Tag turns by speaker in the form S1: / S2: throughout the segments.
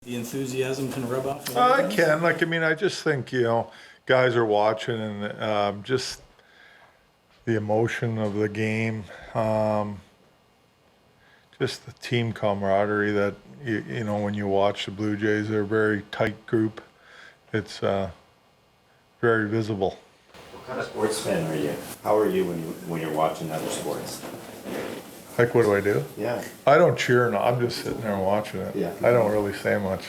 S1: The enthusiasm can rub off?
S2: I can. I just think, guys are watching and just the emotion of the game, just the team camaraderie that, when you watch the Blue Jays, they're a very tight group. It's very visible.
S3: What kind of sports fan are you? How are you when you're watching other sports?
S2: Like, what do I do?
S3: Yeah.
S2: I don't cheer, no. I'm just sitting there and watching it.
S3: Yeah.
S2: I don't really say much.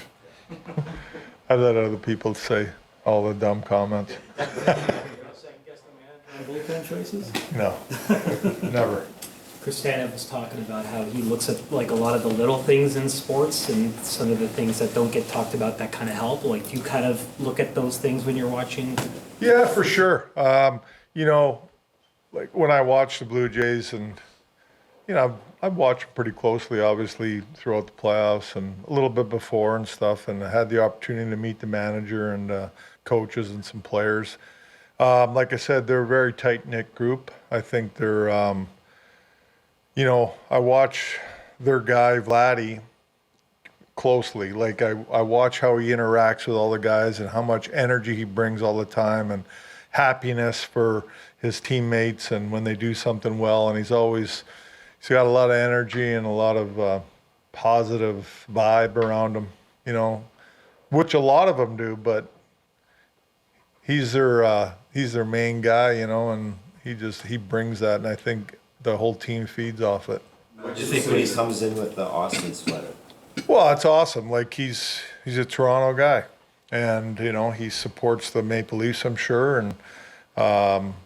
S2: I let other people say all the dumb comments.
S1: You don't second guess the manager on bullpen choices?
S2: No, never.
S4: Kristanev was talking about how he looks at like a lot of the little things in sports and some of the things that don't get talked about that kind of help. Like, do you kind of look at those things when you're watching?
S2: Yeah, for sure. Like when I watch the Blue Jays and, I've watched them pretty closely, obviously, throughout the playoffs and a little bit before and stuff, and I had the opportunity to meet the manager and coaches and some players. Like I said, they're a very tight-knit group. I think they're, I watch their guy, Vladdy, closely. Like, I watch how he interacts with all the guys and how much energy he brings all the time and happiness for his teammates and when they do something well. And he's got a lot of energy and a lot of positive vibe around him, which a lot of them do, but he's their main guy, and he brings that, and I think the whole team feeds off it.
S3: What do you think when he comes in with the Austin sweater?
S2: Well, it's awesome. Like, he's a Toronto guy, and he supports the Maple Leafs, I'm sure, and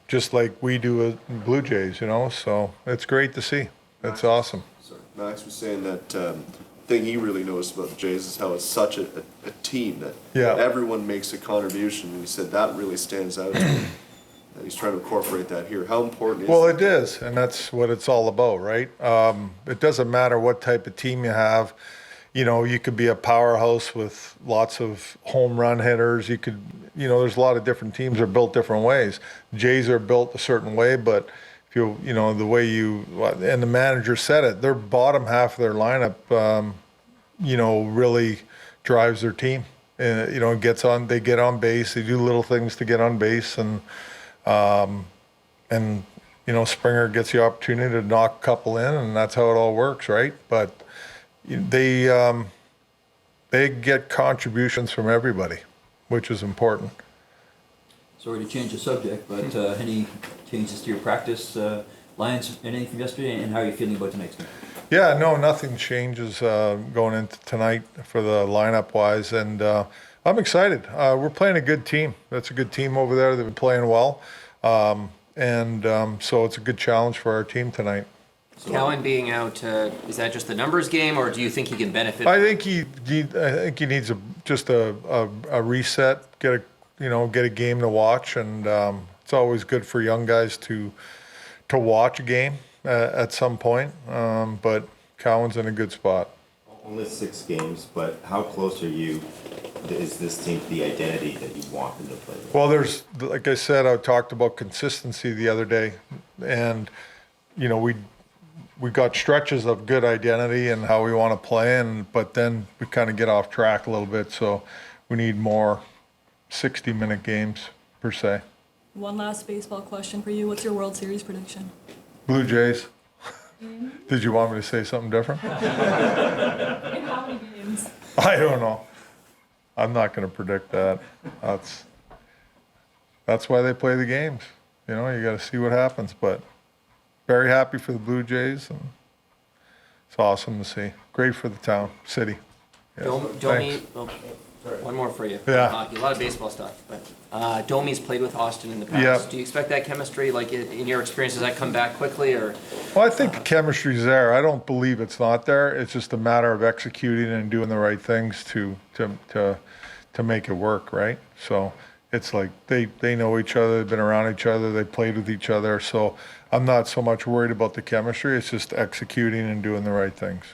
S2: just like we do with Blue Jays, so it's great to see. It's awesome.
S5: Sorry, Max was saying that thing he really noticed about the Jays is how it's such a team that everyone makes a contribution, and he said that really stands out to him. And he's trying to incorporate that here. How important is
S2: Well, it is, and that's what it's all about, right? It doesn't matter what type of team you have. You could be a powerhouse with lots of home run hitters. You could, there's a lot of different teams are built different ways. Jays are built a certain way, but the way and the manager said it, their bottom half of their lineup, really drives their team. And, they get on base, they do little things to get on base, and Springer gets the opportunity to knock a couple in, and that's how it all works, right? But they get contributions from everybody, which is important.
S6: Sorry to change the subject, but any changes to your practice lines, anything from yesterday, and how are you feeling about tonight's game?
S2: Yeah, no, nothing changes going into tonight for the lineup-wise, and I'm excited. We're playing a good team. That's a good team over there. They've been playing well, so it's a good challenge for our team tonight.
S7: Cowan being out, is that just the numbers game, or do you think he can benefit?
S2: I think he needs just a reset, get a game to watch, and it's always good for young guys to watch a game at some point. But Cowan's in a good spot.
S3: Only 6 games, but how close is this team to the identity that you want them to play with?
S2: Well, like I said, I talked about consistency the other day, and we got stretches of good identity and how we want to play, but then we kind of get off track a little bit, so we need more 60-minute games per se.
S8: One last baseball question for you. What's your World Series prediction?
S2: Blue Jays. Did you want me to say something different?
S8: In how many games?
S2: I don't know. I'm not going to predict that. That's why they play the games. You got to see what happens, but very happy for the Blue Jays, and it's awesome to see. Great for the town, city. Yeah.
S7: Domi, one more for you.
S2: Yeah.
S7: Hockey, a lot of baseball stuff, but Domi's played with Austin in the past.
S2: Yeah.
S7: Do you expect that chemistry, like in your experience, does that come back quickly, or?
S2: Well, I think the chemistry's there. I don't believe it's not there. It's just a matter of executing and doing the right things to make it work, right? So it's like they know each other, they've been around each other, they played with each other. So I'm not so much worried about the chemistry. It's just executing and doing the right things.